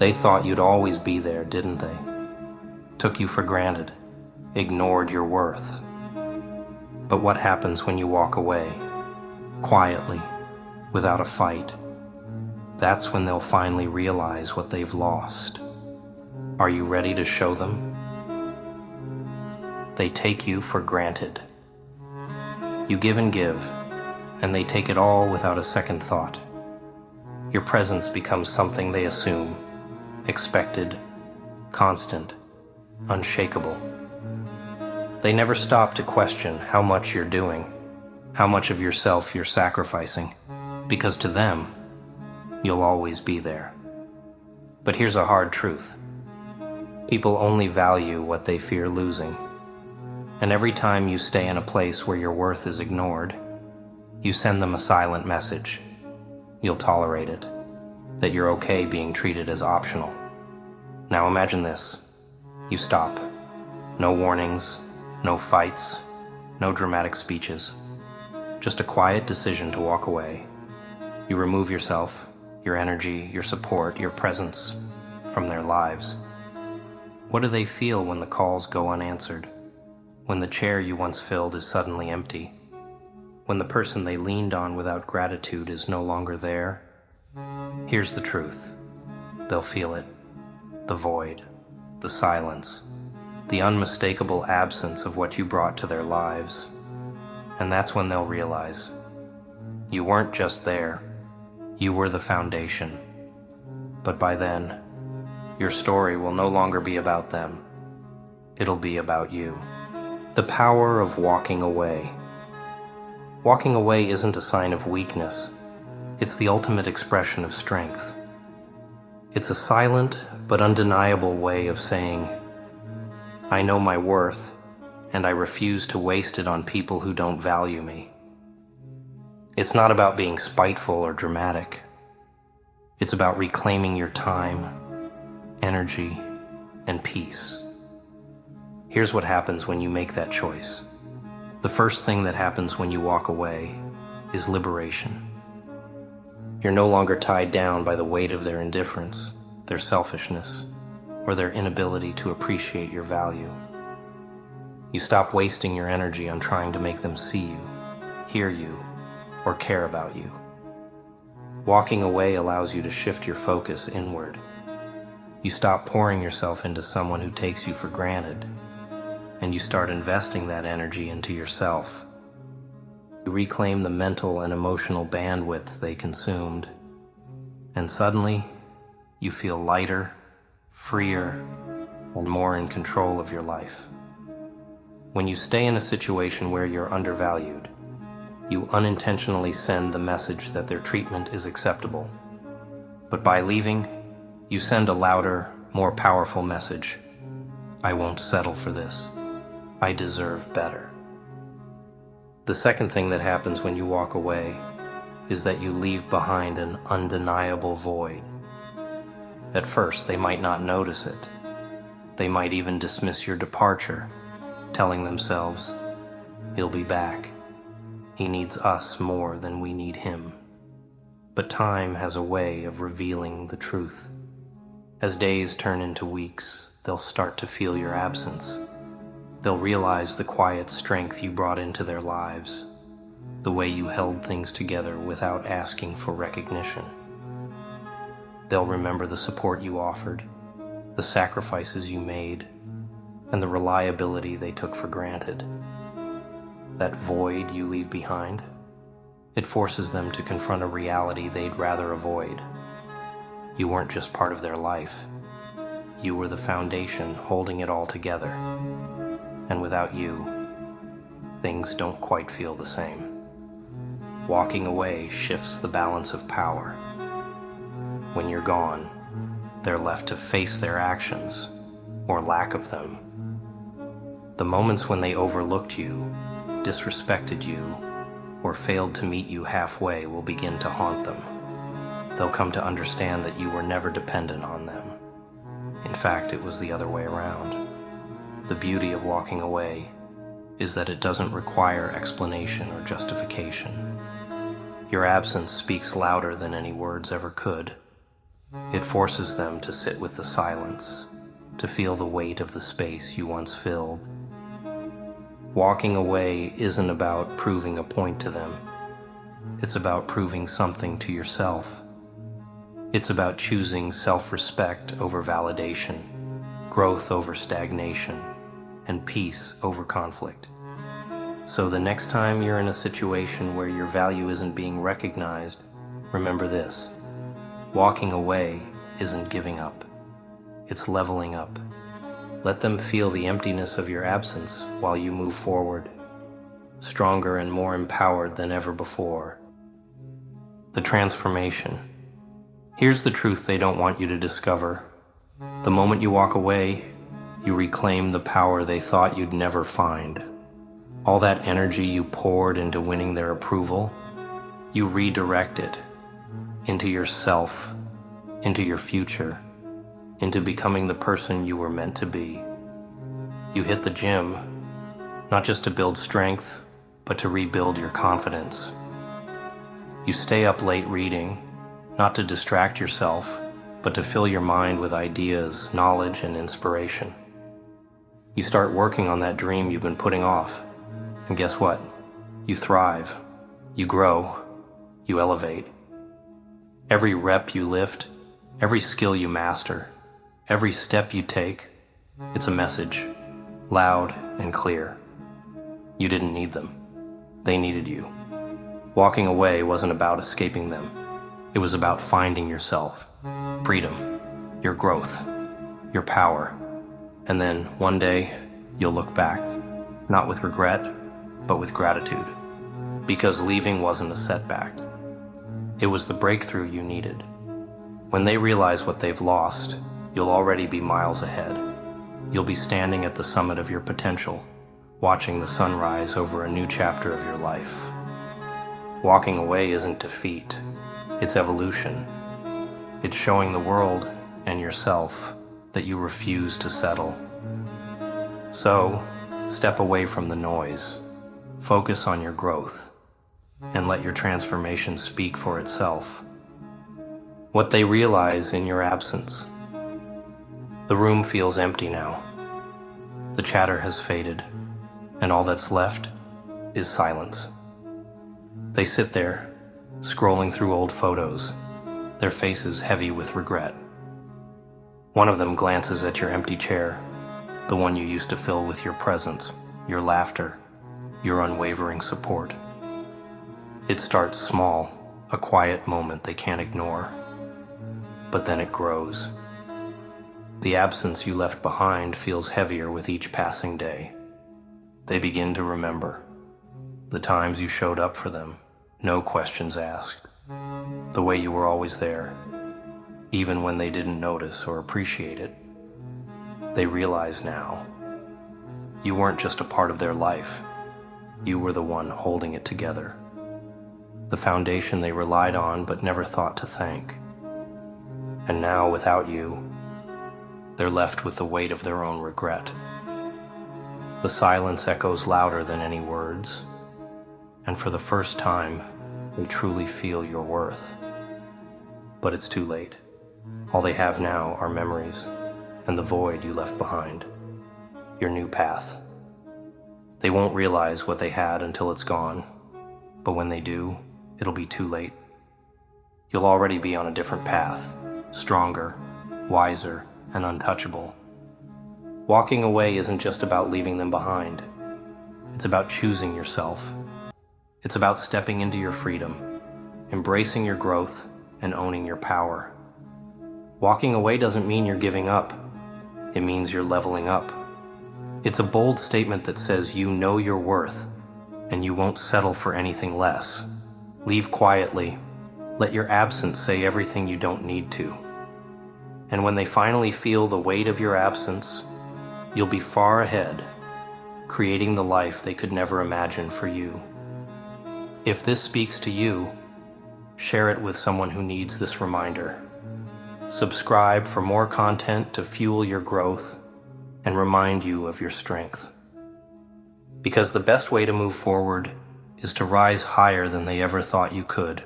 They thought you'd always be there, didn't they? Took you for granted, ignored your worth. But what happens when you walk away, quietly, without a fight? That's when they'll finally realize what they've lost. Are you ready to show them? They take you for granted. You give, and they take it all without a second thought. Your presence becomes something they assume, expected, constant, unshakable. They never stop to question how much you're doing, how much of yourself you're sacrificing, because to them, you'll always be there. But here's a hard truth. People only value what they fear losing. And every time you stay in a place where your worth is ignored, you send them a silent message. You'll tolerate it, that you're okay being treated as optional. Now imagine this. You stop. No warnings, no fights, no dramatic speeches. Just a quiet decision to walk away. You remove yourself, your energy, your support, your presence from their lives. What do they feel when the calls go unanswered? When the chair you once filled is suddenly empty? When the person they leaned on without gratitude is no longer there? Here's the truth. They'll feel it. The void, the silence, the unmistakable absence of what you brought to their lives. And that's when they'll realize you weren't just there, you were the foundation. But by then, your story will no longer be about them. It'll be about you. The power of walking away. Walking away isn't a sign of weakness. It's the ultimate expression of strength. It's a silent but undeniable way of saying, I know my worth, and I refuse to waste it on people who don't value me. It's not about being spiteful or dramatic. It's about reclaiming your time, energy, and peace. Here's what happens when you make that choice. The first thing that happens when you walk away is liberation. You're no longer tied down by the weight of their indifference, their selfishness, or their inability to appreciate your value. You stop wasting your energy on trying to make them see you, hear you, or care about you. Walking away allows you to shift your focus inward. You stop pouring yourself into someone who takes you for granted, and you start investing that energy into yourself. You reclaim the mental and emotional bandwidth they consumed, and suddenly you feel lighter, freer, and more in control of your life. When you stay in a situation where you're undervalued, you unintentionally send the message that their treatment is acceptable. But by leaving, you send a louder, more powerful message. I won't settle for this. I deserve better. The second thing that happens when you walk away is that you leave behind an undeniable void. At first, they might not notice it. They might even dismiss your departure, telling themselves, he'll be back. He needs us more than we need him. But time has a way of revealing the truth. As days turn into weeks, they'll start to feel your absence. They'll realize the quiet strength you brought into their lives, the way you held things together without asking for recognition. They'll remember the support you offered, the sacrifices you made, and the reliability they took for granted. That void you leave behind, it forces them to confront a reality they'd rather avoid. You weren't just part of their life. You were the foundation holding it all together. And without you, things don't quite feel the same. Walking away shifts the balance of power. When you're gone, they're left to face their actions, or lack of them. The moments when they overlooked you, disrespected you, or failed to meet you halfway will begin to haunt them. They'll come to understand that you were never dependent on them. In fact, it was the other way around. The beauty of walking away is that it doesn't require explanation or justification. Your absence speaks louder than any words ever could. It forces them to sit with the silence, to feel the weight of the space you once filled. Walking away isn't about proving a point to them. It's about proving something to yourself. It's about choosing self-respect over validation, growth over stagnation, and peace over conflict. So the next time you're in a situation where your value isn't being recognized, remember this: walking away isn't giving up. It's leveling up. Let them feel the emptiness of your absence while you move forward, stronger and more empowered than ever before. The transformation. Here's the truth they don't want you to discover. The moment you walk away, you reclaim the power they thought you'd never find. All that energy you poured into winning their approval, you redirect it into yourself, into your future, into becoming the person you were meant to be. You hit the gym, not just to build strength, but to rebuild your confidence. You stay up late reading, not to distract yourself, but to fill your mind with ideas, knowledge, and inspiration. You start working on that dream you've been putting off, and guess what? You thrive, you grow, you elevate. Every rep you lift, every skill you master, every step you take, it's a message, loud and clear. You didn't need them. They needed you. Walking away wasn't about escaping them. It was about finding yourself, freedom, your growth, your power. And then one day, you'll look back, not with regret, but with gratitude. Because leaving wasn't a setback. It was the breakthrough you needed. When they realize what they've lost, you'll already be miles ahead. You'll be standing at the summit of your potential, watching the sunrise over a new chapter of your life. Walking away isn't defeat, it's evolution. It's showing the world and yourself that you refuse to settle. So, step away from the noise, focus on your growth, and let your transformation speak for itself. What they realize in your absence. The room feels empty now. The chatter has faded, and all that's left is silence. They sit there, scrolling through old photos, their faces heavy with regret. One of them glances at your empty chair, the one you used to fill with your presence, your laughter, your unwavering support. It starts small, a quiet moment they can't ignore, but then it grows. The absence you left behind feels heavier with each passing day. They begin to remember the times you showed up for them, no questions asked, the way you were always there, even when they didn't notice or appreciate it. They realize now, you weren't just a part of their life, you were the one holding it together. The foundation they relied on but never thought to thank. And now, without you, they're left with the weight of their own regret. The silence echoes louder than any words, and for the first time, they truly feel your worth. But it's too late. All they have now are memories and the void you left behind, your new path. They won't realize what they had until it's gone, but when they do, it'll be too late. You'll already be on a different path, stronger, wiser, and untouchable. Walking away isn't just about leaving them behind. It's about choosing yourself. It's about stepping into your freedom, embracing your growth, and owning your power. Walking away doesn't mean you're giving up. It means you're leveling up. It's a bold statement that says you know your worth, and you won't settle for anything less. Leave quietly. Let your absence say everything you don't need to. And when they finally feel the weight of your absence, you'll be far ahead, creating the life they could never imagine for you. If this speaks to you, share it with someone who needs this reminder. Subscribe for more content to fuel your growth and remind you of your strength. Because the best way to move forward is to rise higher than they ever thought you could.